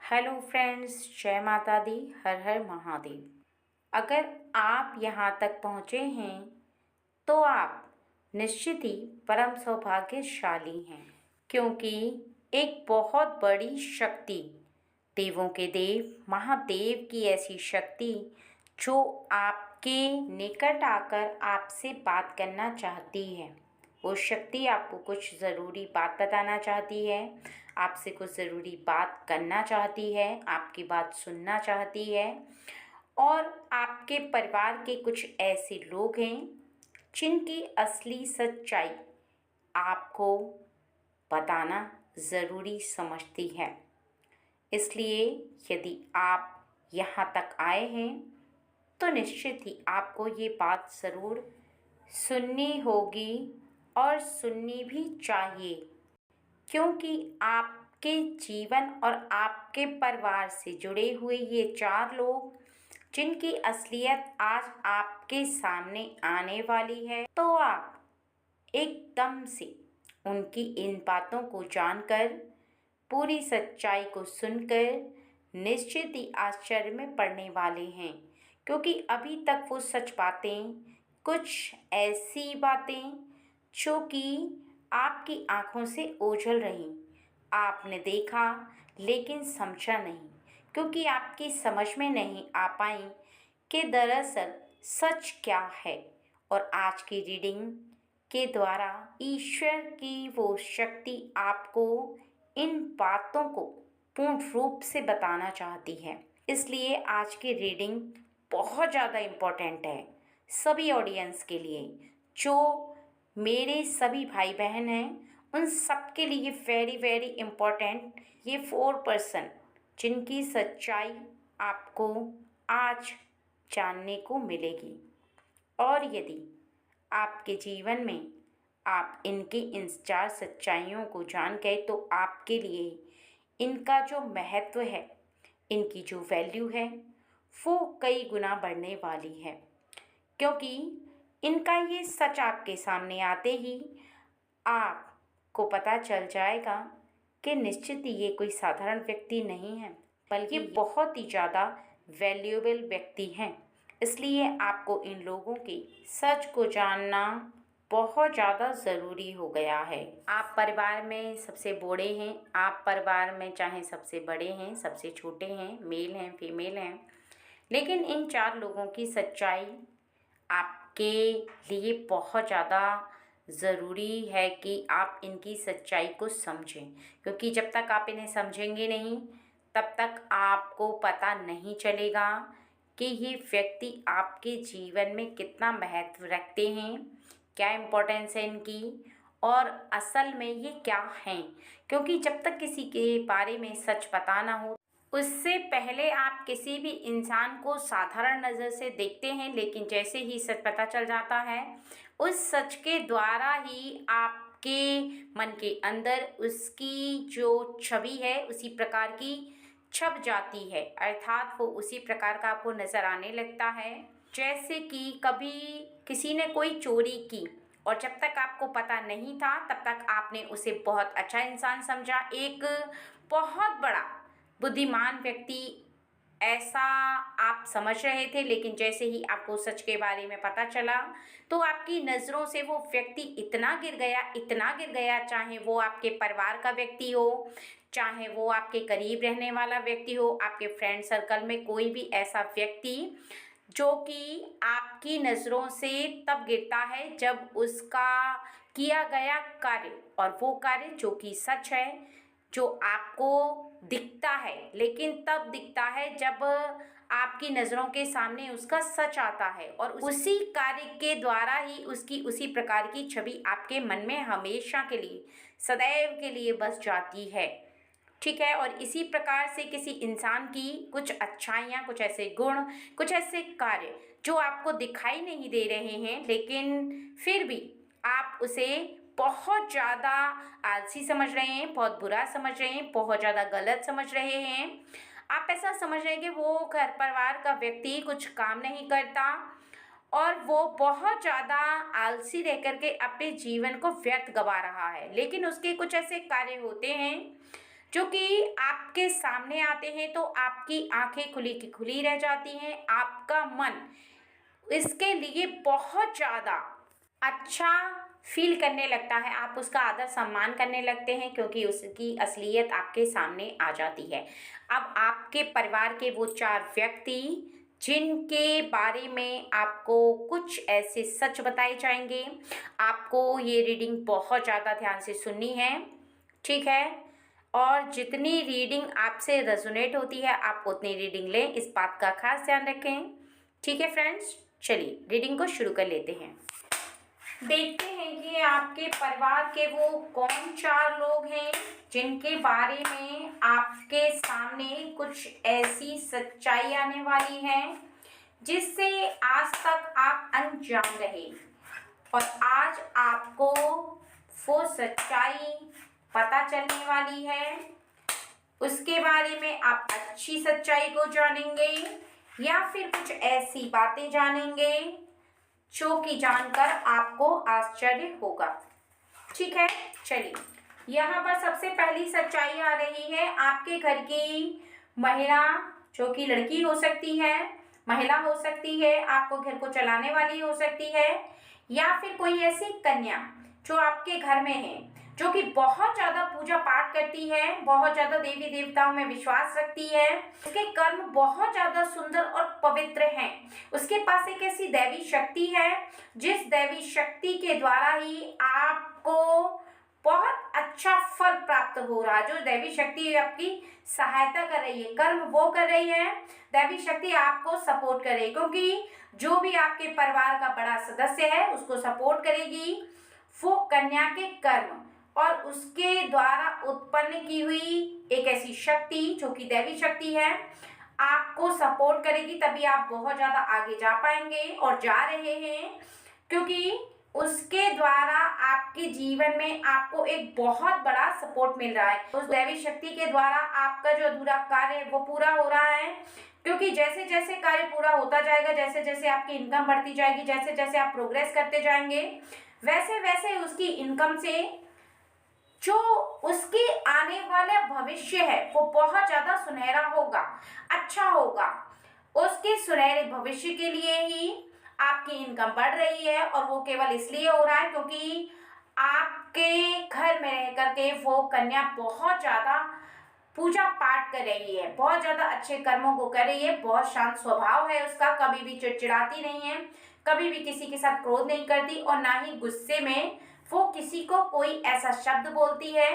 Hello friends, जय माता दी, हर हर महादेव। अगर आप यहाँ तक पहुँचे हैं तो आप निश्चित ही परम सौभाग्यशाली हैं, क्योंकि एक बहुत बड़ी शक्ति, देवों के देव महादेव की ऐसी शक्ति जो आपके निकट आकर आपसे बात करना चाहती है। वो शक्ति आपको कुछ ज़रूरी बात बताना चाहती है, आपसे कुछ ज़रूरी बात करना चाहती है, आपकी बात सुनना चाहती है। और आपके परिवार के कुछ ऐसे लोग हैं जिनकी असली सच्चाई आपको बताना ज़रूरी समझती है। इसलिए यदि आप यहाँ तक आए हैं तो निश्चित ही आपको ये बात ज़रूर सुननी होगी और सुननी भी चाहिए, क्योंकि आपके जीवन और आपके परिवार से जुड़े हुए ये 4 लोग जिनकी असलियत आज आपके सामने आने वाली है, तो आप एकदम से उनकी इन बातों को जानकर, पूरी सच्चाई को सुनकर निश्चित ही आश्चर्य में पड़ने वाले हैं। क्योंकि अभी तक वो सच बातें, कुछ ऐसी बातें जो कि आपकी आंखों से ओझल रहीं, आपने देखा लेकिन समझा नहीं, क्योंकि आपकी समझ में नहीं आ पाई कि दरअसल सच क्या है। और आज की रीडिंग के द्वारा ईश्वर की वो शक्ति आपको इन बातों को पूर्ण रूप से बताना चाहती है। इसलिए आज की रीडिंग बहुत ज़्यादा इम्पोर्टेंट है सभी ऑडियंस के लिए। जो मेरे सभी भाई बहन हैं उन सब के लिए वेरी वेरी इम्पोर्टेंट ये 4 पर्सन जिनकी सच्चाई आपको आज जानने को मिलेगी। और यदि आपके जीवन में आप इनकी इन 4 सच्चाइयों को जान गए तो आपके लिए इनका जो महत्व है, इनकी जो वैल्यू है, वो कई गुना बढ़ने वाली है। क्योंकि इनका ये सच आपके सामने आते ही आपको पता चल जाएगा कि निश्चित ही ये कोई साधारण व्यक्ति नहीं है, बल्कि बहुत ही ज़्यादा वैल्यूएबल व्यक्ति हैं। इसलिए आपको इन लोगों के सच को जानना बहुत ज़्यादा ज़रूरी हो गया है। आप परिवार में सबसे बूढ़े हैं, आप परिवार में चाहे सबसे बड़े हैं, सबसे छोटे हैं, मेल हैं, फीमेल हैं, लेकिन इन 4 लोगों की सच्चाई आपके लिए बहुत ज़्यादा ज़रूरी है कि आप इनकी सच्चाई को समझें। क्योंकि जब तक आप इन्हें समझेंगे नहीं, तब तक आपको पता नहीं चलेगा कि ये व्यक्ति आपके जीवन में कितना महत्व रखते हैं, क्या इम्पोर्टेंस है इनकी, और असल में ये क्या हैं। क्योंकि जब तक किसी के बारे में सच पता ना हो, उससे पहले आप किसी भी इंसान को साधारण नज़र से देखते हैं, लेकिन जैसे ही सच पता चल जाता है, उस सच के द्वारा ही आपके मन के अंदर उसकी जो छवि है उसी प्रकार की छप जाती है। अर्थात वो उसी प्रकार का आपको नज़र आने लगता है जैसे कि कभी किसी ने कोई चोरी की, और जब तक आपको पता नहीं था तब तक आपने उसे बहुत अच्छा इंसान समझा, एक बहुत बड़ा बुद्धिमान व्यक्ति ऐसा आप समझ रहे थे। लेकिन जैसे ही आपको सच के बारे में पता चला तो आपकी नज़रों से वो व्यक्ति इतना गिर गया, इतना गिर गया, चाहे वो आपके परिवार का व्यक्ति हो, चाहे वो आपके करीब रहने वाला व्यक्ति हो, आपके फ्रेंड सर्कल में कोई भी ऐसा व्यक्ति जो कि आपकी नज़रों से तब गिरता है जब उसका किया गया कार्य, और वो कार्य जो कि सच है, जो आपको दिखता है, लेकिन तब दिखता है जब आपकी नज़रों के सामने उसका सच आता है, और उसी कार्य के द्वारा ही उसकी उसी प्रकार की छवि आपके मन में हमेशा के लिए, सदैव के लिए बस जाती है। ठीक है। और इसी प्रकार से किसी इंसान की कुछ अच्छाइयाँ, कुछ ऐसे गुण, कुछ ऐसे कार्य जो आपको दिखाई नहीं दे रहे हैं, लेकिन फिर भी आप उसे बहुत ज़्यादा आलसी समझ रहे हैं, बहुत बुरा समझ रहे हैं, बहुत ज़्यादा गलत समझ रहे हैं। आप ऐसा समझ रहे हैं कि वो घर परिवार का व्यक्ति कुछ काम नहीं करता और वो बहुत ज़्यादा आलसी रह कर के अपने जीवन को व्यर्थ गवा रहा है। लेकिन उसके कुछ ऐसे कार्य होते हैं जो कि आपके सामने आते हैं तो आपकी आंखें खुली की खुली रह जाती हैं, आपका मन इसके लिए बहुत ज़्यादा अच्छा फील करने लगता है, आप उसका आदर सम्मान करने लगते हैं क्योंकि उसकी असलियत आपके सामने आ जाती है। अब आपके परिवार के वो 4 व्यक्ति जिनके बारे में आपको कुछ ऐसे सच बताए जाएंगे, आपको ये रीडिंग बहुत ज़्यादा ध्यान से सुननी है, ठीक है? और जितनी रीडिंग आपसे रेजोनेट होती है आप उतनी रीडिंग लें, इस बात का खास ध्यान रखें, ठीक है फ्रेंड्स? चलिए रीडिंग को शुरू कर लेते हैं। देखते हैं कि आपके परिवार के वो कौन 4 लोग हैं जिनके बारे में आपके सामने कुछ ऐसी सच्चाई आने वाली है जिससे आज तक आप अनजान रहे और आज आपको वो सच्चाई पता चलने वाली है। उसके बारे में आप अच्छी सच्चाई को जानेंगे या फिर कुछ ऐसी बातें जानेंगे जो कि जानकर आपको आश्चर्य होगा, ठीक है? चलिए, यहाँ पर सबसे पहली सच्चाई आ रही है आपके घर की महिला, जो कि लड़की हो सकती है, महिला हो सकती है, आपको घर को चलाने वाली हो सकती है, या फिर कोई ऐसी कन्या जो आपके घर में है, जो कि बहुत ज़्यादा पूजा पाठ करती है, बहुत ज़्यादा देवी देवताओं में विश्वास रखती है, उसके कर्म बहुत ज़्यादा सुंदर और पवित्र हैं। उसके पास एक ऐसी दैवी शक्ति है जिस दैवी शक्ति के द्वारा ही आपको बहुत अच्छा फल प्राप्त हो रहा है। जो दैवी शक्ति आपकी सहायता कर रही है, कर्म वो कर रही है, दैवी शक्ति आपको सपोर्ट कर रही है, क्योंकि जो भी आपके परिवार का बड़ा सदस्य है उसको सपोर्ट करेगी वो कन्या के कर्म और उसके द्वारा उत्पन्न की हुई एक ऐसी शक्ति जो कि दैवी शक्ति है आपको सपोर्ट करेगी, तभी आप बहुत ज़्यादा आगे जा पाएंगे और जा रहे हैं, क्योंकि उसके द्वारा आपके जीवन में आपको एक बहुत बड़ा सपोर्ट मिल रहा है। उस दैवी शक्ति के द्वारा आपका जो अधूरा कार्य है वो पूरा हो रहा है, क्योंकि जैसे जैसे कार्य पूरा होता जाएगा, जैसे जैसे आपकी इनकम बढ़ती जाएगी, जैसे जैसे आप प्रोग्रेस करते जाएंगे, वैसे वैसे उसकी इनकम से जो उसके आने वाला भविष्य है वो बहुत ज़्यादा सुनहरा होगा, अच्छा होगा। उसके सुनहरे भविष्य के लिए ही आपकी इनकम बढ़ रही है और वो केवल इसलिए हो रहा है क्योंकि आपके घर में रह करके वो कन्या बहुत ज़्यादा पूजा पाठ कर रही है, बहुत ज़्यादा अच्छे कर्मों को कर रही है, बहुत शांत स्वभाव है उसका, कभी भी चिड़चिड़ाती नहीं है, कभी भी किसी के साथ क्रोध नहीं करती और ना ही गुस्से में वो किसी को कोई ऐसा शब्द बोलती है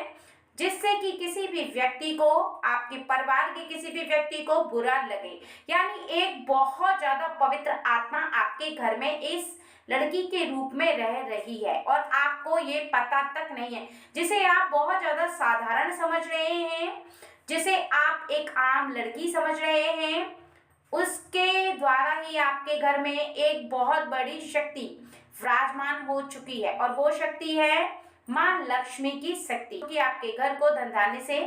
जिससे कि किसी भी व्यक्ति को, आपके परिवार के किसी भी व्यक्ति को बुरा लगे। यानी एक बहुत ज़्यादा पवित्र आत्मा आपके घर में इस लड़की के रूप में रह रही है और आपको ये पता तक नहीं है, जिसे आप बहुत ज़्यादा साधारण समझ रहे हैं, जिसे आप एक आम लड़की समझ रहे हैं, उसके द्वारा ही आपके घर में एक बहुत बड़ी शक्ति विराजमान हो चुकी है और वो शक्ति है मां लक्ष्मी की शक्ति, कि आपके घर को धन धान्य से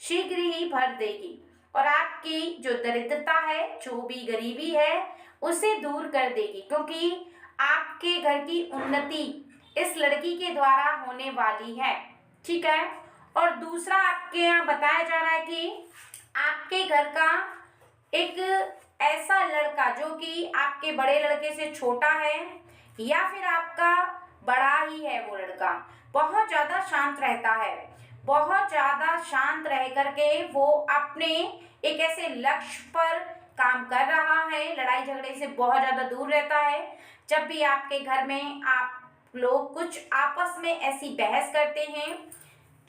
शीघ्र ही भर देगी और आपकी जो दरिद्रता है, जो भी गरीबी है, उसे दूर कर देगी, क्योंकि आपके घर की उन्नति इस लड़की के द्वारा होने वाली है, ठीक है? और दूसरा आपके यहाँ बताया जा रहा है कि आपके घर का एक ऐसा लड़का जो कि आपके बड़े लड़के से छोटा है या फिर आपका बड़ा ही है, वो लड़का बहुत ज़्यादा शांत रहता है, बहुत ज़्यादा शांत रह करके वो अपने एक ऐसे लक्ष्य पर काम कर रहा है, लड़ाई झगड़े से बहुत ज़्यादा दूर रहता है। जब भी आपके घर में आप लोग कुछ आपस में ऐसी बहस करते हैं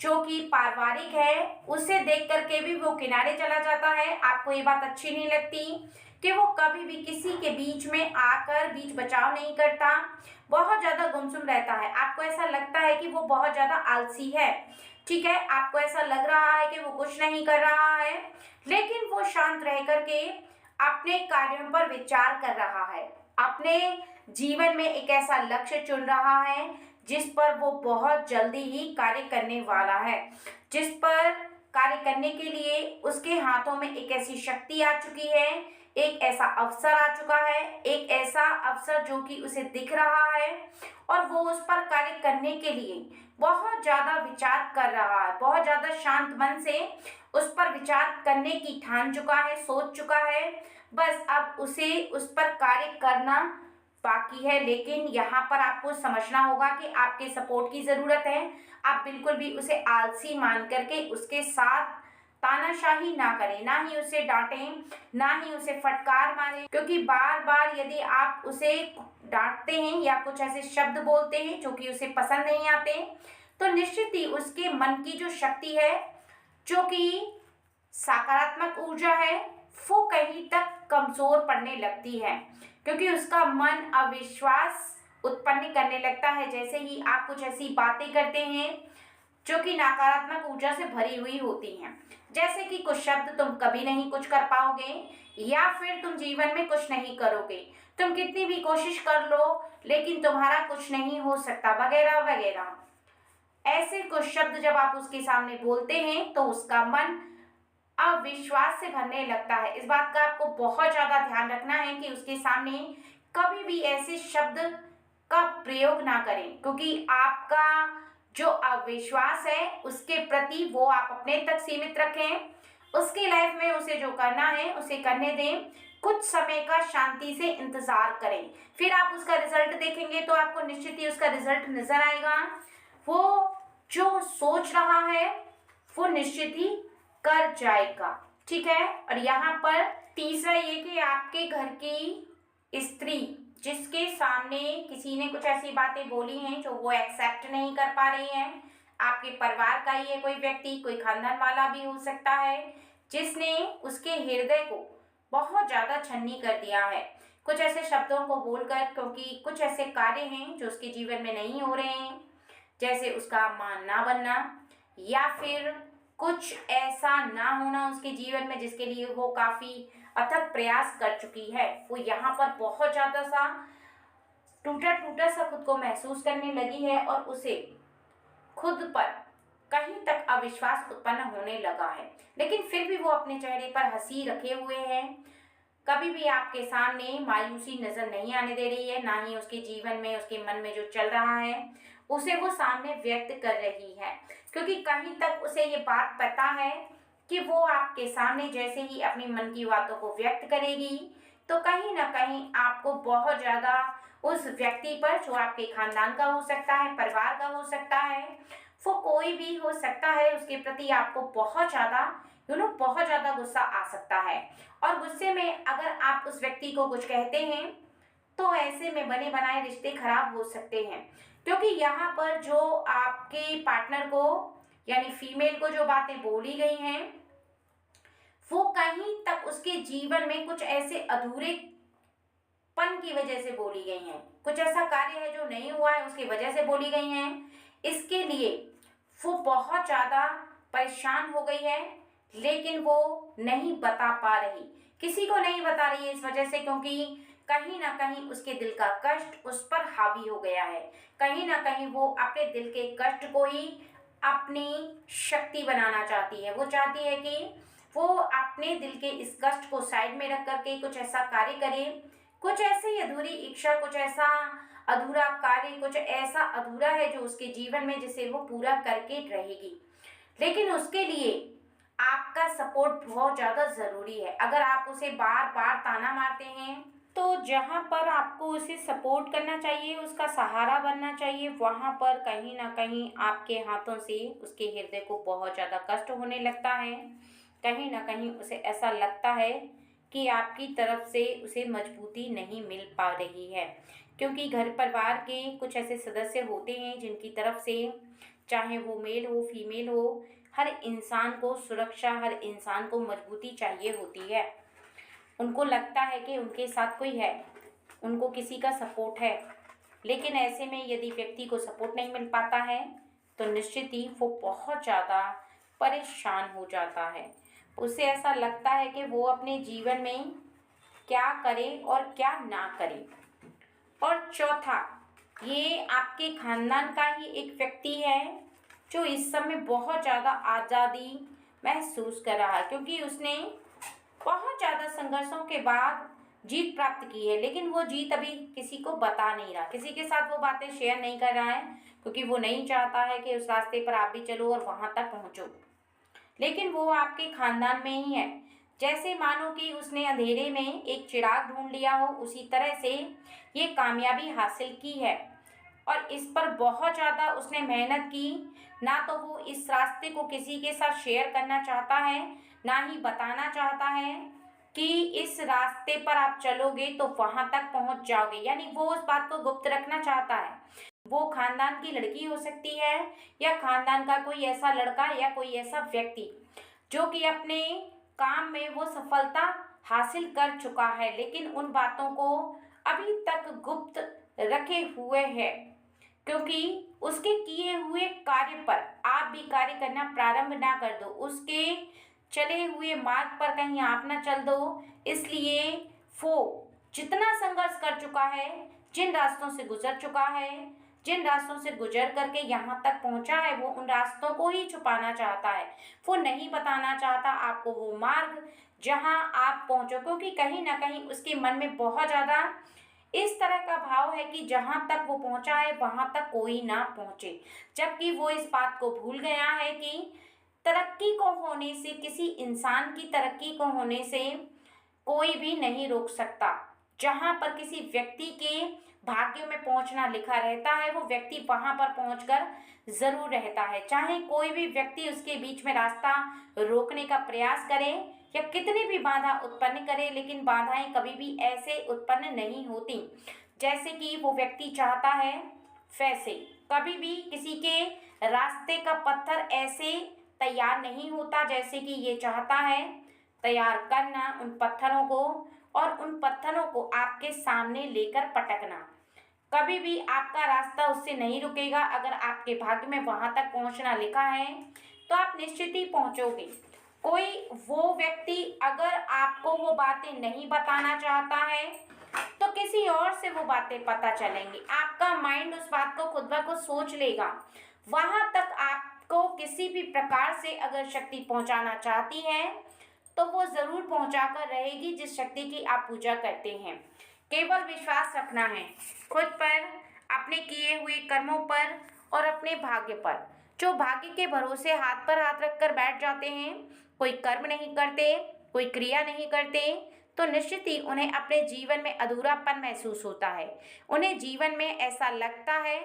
जो कि पारिवारिक है, उसे देख करके भी वो किनारे चला जाता है, आपको ये बात अच्छी नहीं लगती कि वो कभी भी किसी के बीच में आकर बीच बचाव नहीं करता, बहुत ज़्यादा गुमसुम रहता है, आपको ऐसा लगता है कि वो बहुत ज़्यादा आलसी है, ठीक है? आपको ऐसा लग रहा है कि वो कुछ नहीं कर रहा है, लेकिन वो शांत रह करके अपने कार्यों पर विचार कर रहा है, अपने जीवन में एक ऐसा लक्ष्य चुन रहा है जिस पर वो बहुत जल्दी ही कार्य करने वाला है, जिस पर कार्य करने के लिए उसके हाथों में एक ऐसी शक्ति आ चुकी है एक ऐसा अवसर आ चुका है, एक ऐसा अवसर जो कि उसे दिख रहा है और वो उस पर कार्य करने के लिए बहुत ज़्यादा विचार कर रहा है, बहुत ज़्यादा शांत मन से उस पर विचार करने की ठान चुका है, सोच चुका है। बस अब उसे उस पर कार्य करना बाकी है। लेकिन यहाँ पर आपको समझना होगा कि आपके सपोर्ट की ज़रूरत है। आप बिल्कुल भी उसे आलसी मान करके उसके साथ तानाशाही ना करें, ना ही उसे डांटें, ना ही उसे फटकार मारें, क्योंकि बार बार यदि आप उसे डांटते हैं या कुछ ऐसे शब्द बोलते हैं जो कि उसे पसंद नहीं आते, तो निश्चित ही उसके मन की जो शक्ति है, जो कि सकारात्मक ऊर्जा है, वो कहीं तक कमजोर पड़ने लगती है, क्योंकि उसका मन अविश्वास उत्पन्न करने लगता है जैसे ही आप कुछ ऐसी बातें करते हैं जो कि नकारात्मक ऊर्जा से भरी हुई होती हैं। जैसे कि कुछ शब्द तुम कभी नहीं कुछ कर पाओगे, या फिर तुम जीवन में कुछ नहीं करोगे, तुम कितनी भी कोशिश कर लो लेकिन तुम्हारा कुछ नहीं हो सकता, वगैरह वगैरह। ऐसे कुछ शब्द जब आप उसके सामने बोलते हैं तो उसका मन अविश्वास से भरने लगता है। इस बात का आपको बहुत ज्यादा ध्यान रखना है कि उसके सामने कभी भी ऐसे शब्द का प्रयोग ना करें, क्योंकि आपका जो अविश्वास है उसके प्रति वो आप अपने तक सीमित रखें। उसकी लाइफ में उसे जो करना है उसे करने दें, कुछ समय का शांति से इंतजार करें, फिर आप उसका रिजल्ट देखेंगे तो आपको निश्चित ही उसका रिजल्ट नजर आएगा। वो जो सोच रहा है वो निश्चित ही कर जाएगा, ठीक है। और यहाँ पर तीसरा ये कि आपके घर की स्त्री जिसके सामने किसी ने कुछ ऐसी बातें बोली हैं जो वो एक्सेप्ट नहीं कर पा रही हैं, आपके परिवार का ही है कोई व्यक्ति, कोई खानदान वाला भी हो सकता है, जिसने उसके हृदय को बहुत ज़्यादा छन्नी कर दिया है कुछ ऐसे शब्दों को बोलकर, क्योंकि कुछ ऐसे कार्य हैं जो उसके जीवन में नहीं हो रहे हैं, जैसे उसका मान ना बनना या फिर कुछ ऐसा ना होना उसके जीवन में जिसके लिए वो काफ़ी अथक प्रयास कर चुकी है। वो यहाँ पर बहुत ज़्यादा सा टूटा टूटा सा खुद को महसूस करने लगी है और उसे खुद पर कहीं तक अविश्वास उत्पन्न होने लगा है। लेकिन फिर भी वो अपने चेहरे पर हंसी रखे हुए है, कभी भी आपके सामने मायूसी नजर नहीं आने दे रही है, ना ही उसके जीवन में उसके मन में जो चल रहा है उसे वो सामने व्यक्त कर रही है, क्योंकि कहीं तक उसे ये बात पता है कि वो आपके सामने जैसे ही अपनी मन की बातों को व्यक्त करेगी तो कहीं ना कहीं आपको बहुत ज़्यादा उस व्यक्ति पर, जो आपके खानदान का हो सकता है, परिवार का हो सकता है, वो कोई भी हो सकता है, उसके प्रति आपको बहुत ज़्यादा बहुत ज़्यादा गुस्सा आ सकता है। और गुस्से में अगर आप उस व्यक्ति को कुछ कहते हैं तो ऐसे में बने बनाए रिश्ते खराब हो सकते हैं, क्योंकि यहाँ पर जो आपके पार्टनर को यानी फीमेल को जो बातें बोली गई हैं वो कहीं तक उसके जीवन में कुछ ऐसे अधूरेपन की वजह से बोली गई हैं, कुछ ऐसा कार्य है जो नहीं हुआ है उसकी वजह से बोली गई हैं। इसके लिए वो बहुत ज़्यादा परेशान हो गई है, लेकिन वो नहीं बता पा रही, किसी को नहीं बता रही है इस वजह से, क्योंकि कहीं ना कहीं उसके दिल का कष्ट उस पर हावी हो गया है। कहीं ना कहीं वो अपने दिल के कष्ट को ही अपनी शक्ति बनाना चाहती है। वो चाहती है कि वो अपने दिल के इस कष्ट को साइड में रख करके कुछ ऐसा कार्य करे, कुछ ऐसी अधूरी इच्छा, कुछ ऐसा अधूरा कार्य, कुछ ऐसा अधूरा है जो उसके जीवन में जिसे वो पूरा करके रहेगी। लेकिन उसके लिए आपका सपोर्ट बहुत ज़्यादा ज़रूरी है। अगर आप उसे बार बार ताना मारते हैं तो जहाँ पर आपको उसे सपोर्ट करना चाहिए, उसका सहारा बनना चाहिए, वहाँ पर कहीं ना कहीं आपके हाथों से उसके हृदय को बहुत ज़्यादा कष्ट होने लगता है। कहीं ना कहीं उसे ऐसा लगता है कि आपकी तरफ से उसे मजबूती नहीं मिल पा रही है, क्योंकि घर परिवार के कुछ ऐसे सदस्य होते हैं जिनकी तरफ से, चाहे वो मेल हो फीमेल हो, हर इंसान को सुरक्षा, हर इंसान को मजबूती चाहिए होती है। उनको लगता है कि उनके साथ कोई है, उनको किसी का सपोर्ट है। लेकिन ऐसे में यदि व्यक्ति को सपोर्ट नहीं मिल पाता है तो निश्चित ही वो बहुत ज़्यादा परेशान हो जाता है। उसे ऐसा लगता है कि वो अपने जीवन में क्या करे और क्या ना करे। और चौथा, ये आपके खानदान का ही एक व्यक्ति है जो इस समय बहुत ज़्यादा आज़ादी महसूस कर रहा है, क्योंकि उसने बहुत ज़्यादा संघर्षों के बाद जीत प्राप्त की है, लेकिन वो जीत अभी किसी को बता नहीं रहा, किसी के साथ वो बातें शेयर नहीं कर रहा है, क्योंकि वो नहीं चाहता है कि उस रास्ते पर आप भी चलो और वहां तक पहुंचो। लेकिन वो आपके खानदान में ही है। जैसे मानो कि उसने अंधेरे में एक चिराग ढूंढ लिया हो, उसी तरह से ये कामयाबी हासिल की है। और इस पर बहुत ज़्यादा उसने मेहनत की। ना तो वो इस रास्ते को किसी के साथ शेयर करना चाहता है, ना ही बताना चाहता है कि इस रास्ते पर आप चलोगे तो वहां तक पहुंच जाओगे, यानी वो उस बात को गुप्त रखना चाहता है। वो खानदान की लड़की हो सकती है, या खानदान का कोई ऐसा लड़का या कोई ऐसा व्यक्ति जो कि अपने काम में वो सफलता हासिल कर चुका है, लेकिन उन बातों को अभी तक गुप्त रखे हुए है, क्योंकि उसके किए हुए कार्य पर आप भी कार्य करना प्रारंभ ना कर दो, उसके चले हुए मार्ग पर कहीं आप ना चल दो। इसलिए वो जितना संघर्ष कर चुका है, जिन रास्तों से गुजर चुका है, जिन रास्तों से गुजर करके यहाँ तक पहुँचा है, वो उन रास्तों को ही छुपाना चाहता है। वो नहीं बताना चाहता आपको वो मार्ग जहाँ आप पहुँचो, क्योंकि कहीं ना कहीं उसके मन में बहुत ज़्यादा इस तरह का भाव है कि जहां तक वो पहुंचा है वहां तक कोई ना पहुंचे। जबकि वो इस बात को भूल गया है कि तरक्की को होने से, किसी इंसान की तरक्की को होने से कोई भी नहीं रोक सकता। जहां पर किसी व्यक्ति के भाग्य में पहुंचना लिखा रहता है, वो व्यक्ति वहां पर पहुंचकर जरूर रहता है। चाहे कोई भी व्यक्ति उसके बीच में रास्ता रोकने का प्रयास करे या कितनी भी बाधा उत्पन्न करे, लेकिन बाधाएं कभी भी ऐसे उत्पन्न नहीं होती जैसे कि वो व्यक्ति चाहता है। वैसे कभी भी किसी के रास्ते का पत्थर ऐसे तैयार नहीं होता जैसे कि ये चाहता है। तैयार करना उन पत्थरों को, और उन पत्थरों को आपके सामने लेकर पटकना। कभी भी आपका रास्ता उससे नहीं रुकेगा। अगर आपके भाग्य में वहां तक पहुंचना लिखा है तो आप निश्चित ही पहुंचोगे। कोई वो व्यक्ति अगर आपको वो बातें नहीं बताना चाहता है तो किसी और से वो बातें पता चलेंगी। आपका माइंड उस बात को खुद ब खुद सोच लेगा। वहां तक आपको किसी भी प्रकार से अगर शक्ति पहुंचाना चाहती है तो वो जरूर पहुंचाकर रहेगी, जिस शक्ति की आप पूजा करते हैं। केवल विश्वास रखना है खुद पर, अपने किए हुए कर्मों पर और अपने भाग्य पर। जो भाग्य के भरोसे हाथ पर हाथ रखकर बैठ जाते हैं, कोई कर्म नहीं करते, कोई क्रिया नहीं करते, तो निश्चित ही उन्हें अपने जीवन में अधूरापन महसूस होता है। उन्हें जीवन में ऐसा लगता है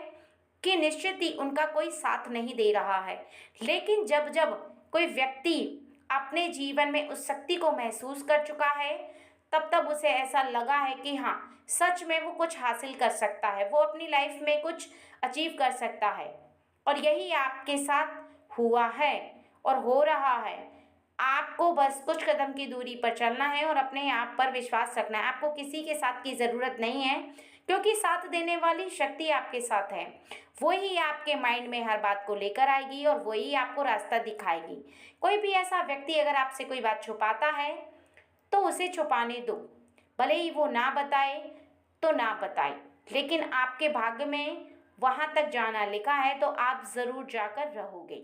कि निश्चित ही उनका कोई साथ नहीं दे रहा है। लेकिन जब जब कोई व्यक्ति अपने जीवन में उस शक्ति को महसूस कर चुका है, तब तब उसे ऐसा लगा है कि हाँ, सच में वो कुछ हासिल कर सकता है, वो अपनी लाइफ में कुछ अचीव कर सकता है। और यही आपके साथ हुआ है और हो रहा है। आपको बस कुछ कदम की दूरी पर चलना है और अपने आप पर विश्वास रखना है। आपको किसी के साथ की ज़रूरत नहीं है, क्योंकि साथ देने वाली शक्ति आपके साथ है। वही आपके माइंड में हर बात को लेकर आएगी और वही आपको रास्ता दिखाएगी। कोई भी ऐसा व्यक्ति अगर आपसे कोई बात छुपाता है तो उसे छुपाने दो, भले ही वो ना बताए तो ना बताए, लेकिन आपके भाग्य में वहां तक जाना लिखा है तो आप ज़रूर जाकर रहोगे।